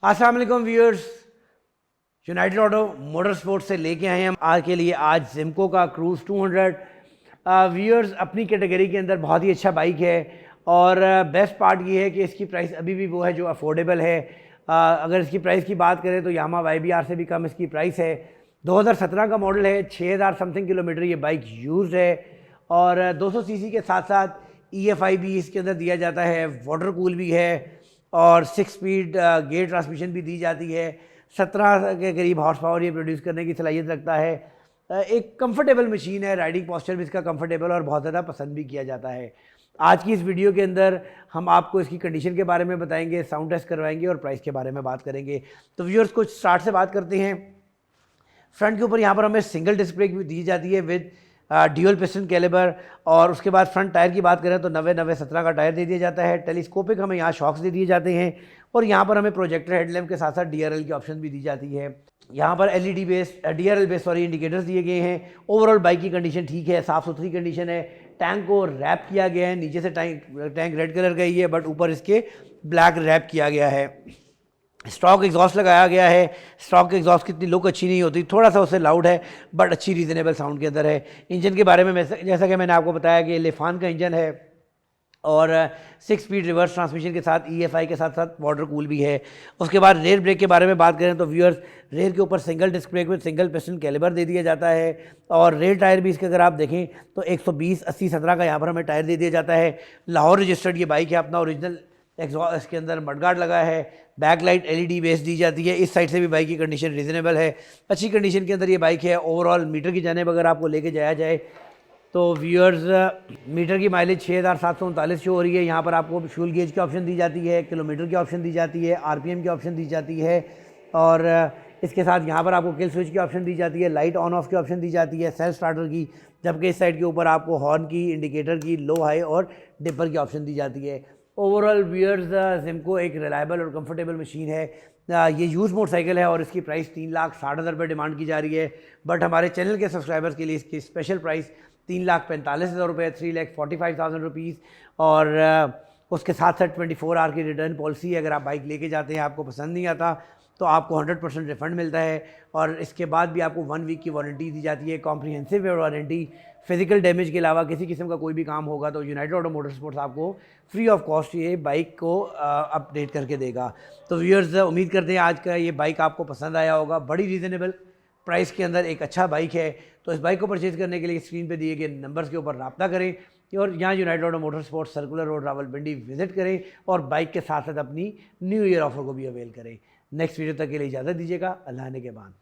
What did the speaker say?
अस्सलाम वालेकुम viewers, United auto motor sports से लेके आए हैं हम आज के लिए आज जिमको का क्रूज़ 200। व्यूअर्स, अपनी कैटेगरी के अंदर बहुत ही अच्छा बाइक है और बेस्ट पार्ट ये है कि इसकी प्राइस अभी भी वो है जो अफोर्डेबल है। अगर इसकी प्राइस की बात करें तो यामा YBR से भी कम इसकी प्राइस है। 2017 का मॉडल है, 6000 समथिंग किलोमीटर ये बाइक यूज़ है और 200 सीसी के साथ साथ EFI भी इसके अंदर दिया जाता है, वाटर कूल भी है और 6 स्पीड गेयर ट्रांसमिशन भी दी जाती है। 17 के करीब हॉर्स पावर ये प्रोड्यूस करने की सलाहियत रखता है। एक कंफर्टेबल मशीन है, राइडिंग पोस्चर भी इसका कंफर्टेबल और बहुत ज़्यादा पसंद भी किया जाता है। आज की इस वीडियो के अंदर हम आपको इसकी कंडीशन के बारे में बताएंगे, साउंड टेस्ट करवाएंगे और प्राइस के बारे में बात करेंगे। तो व्यूअर्स, कुछ स्टार्ट से बात करते हैं। फ्रंट के ऊपर यहाँ पर हमें सिंगल डिस्क ब्रेक भी दी जाती है विद ड्यूअल पिस्टन कैलिबर। और उसके बाद फ्रंट टायर की बात करें तो 90-90-17 का टायर दे दिया जाता है। टेलीस्कोपिक हमें यहाँ शॉक्स दे दिए जाते हैं और यहाँ पर हमें प्रोजेक्टर हेडलैम्प के साथ साथ DRL की ऑप्शन भी दी जाती है। यहाँ पर LED based DRL based indicators दिए गए हैं। ओवरऑल बाइक की कंडीशन ठीक है, साफ़ सुथरी कंडीशन है। टैंक को रैप किया गया है, नीचे से टैंक रेड कलर का ही है बट ऊपर इसके ब्लैक रैप किया गया है। स्टॉक एग्जॉस्ट लगाया गया है। स्टॉक एग्जॉस्ट की इतनी लुक अच्छी नहीं होती, थोड़ा सा उससे लाउड है बट अच्छी रीजनेबल साउंड के अंदर है। इंजन के बारे में जैसा कि मैंने आपको बताया कि लिफान का इंजन है और 6 स्पीड रिवर्स ट्रांसमिशन के साथ EFI के साथ साथ वाटर कूल भी है। उसके बाद रेयर ब्रेक के बारे में बात करें तो व्यूअर्स, रेयर के ऊपर सिंगल डिस्क ब्रेक में सिंगल पिस्टन कैलिबर दे दिया जाता है और रेयर टायर भी इसके अगर आप देखें तो 120-80-17 का यहाँ पर हमें टायर दे दिया जाता है। लाहौर रजिस्टर्ड ये बाइक है, अपना ओरिजिनल एग्जॉस्ट इसके अंदर मडगार्ड लगा है। बैक लाइट LED बेस दी जाती है। इस साइड से भी बाइक की कंडीशन रीजनेबल है, अच्छी कंडीशन के अंदर ये बाइक है। ओवरऑल मीटर की जानेब अगर आपको लेके जाया जाए तो व्यूअर्स, मीटर की माइलेज 6739 शो हो रही है। यहाँ पर आपको फ्यूल गेज की ऑप्शन दी जाती है, किलोमीटर की ऑप्शन दी जाती है, RPM की ऑप्शन दी जाती है और इसके साथ यहाँ पर आपको किल स्विच की ऑप्शन दी जाती है, लाइट ऑन ऑफ की ऑप्शन दी जाती है, सेल्फ स्टार्टर की। जबकि इस साइड के ऊपर आपको हॉर्न की, इंडिकेटर की, लो हाई और डिपर की ऑप्शन दी जाती है। ओवरऑल व्यूअर्स, जिमको एक रिलायबल और कंफर्टेबल मशीन है। ये यूज़ मोटरसाइकिल है और इसकी प्राइस 3,60,000 रुपये डिमांड की जा रही है बट हमारे चैनल के सब्सक्राइबर्स के लिए इसकी स्पेशल प्राइस 3,45,000 रुपये, 3,45,000 रुपीज़। और उसके साथ साथ 24 आवर की रिटर्न पॉलिसी है। अगर आप बाइक लेके जाते हैं, आपको पसंद नहीं आता तो आपको 100% रिफंड मिलता है और इसके बाद भी आपको 1 वीक की वारंटी दी जाती है, कॉम्प्रिहेंसिव वारंटी। फिजिकल डैमेज के अलावा किसी किस्म का कोई भी काम होगा तो यूनाइटेड ऑटो मोटर स्पोर्ट्स आपको फ्री ऑफ कॉस्ट ये बाइक को अपडेट करके देगा। तो व्यूअर्स, उम्मीद करते हैं आज का ये बाइक आपको पसंद आया होगा। बड़ी रीज़नेबल प्राइस के अंदर एक अच्छा बाइक है। तो इस बाइक को परचेज़ करने के लिए स्क्रीन पे दिए गए नंबर्स के ऊपर रब्ता करें और यहाँ United auto motor sports circular road Rawalpindi visit करें और बाइक के साथ साथ अपनी न्यू ईयर ऑफर को भी अवेल करें। नेक्स्ट वीडियो तक के लिए इजाज़त दीजिएगा। अल्लाह ने के बाद।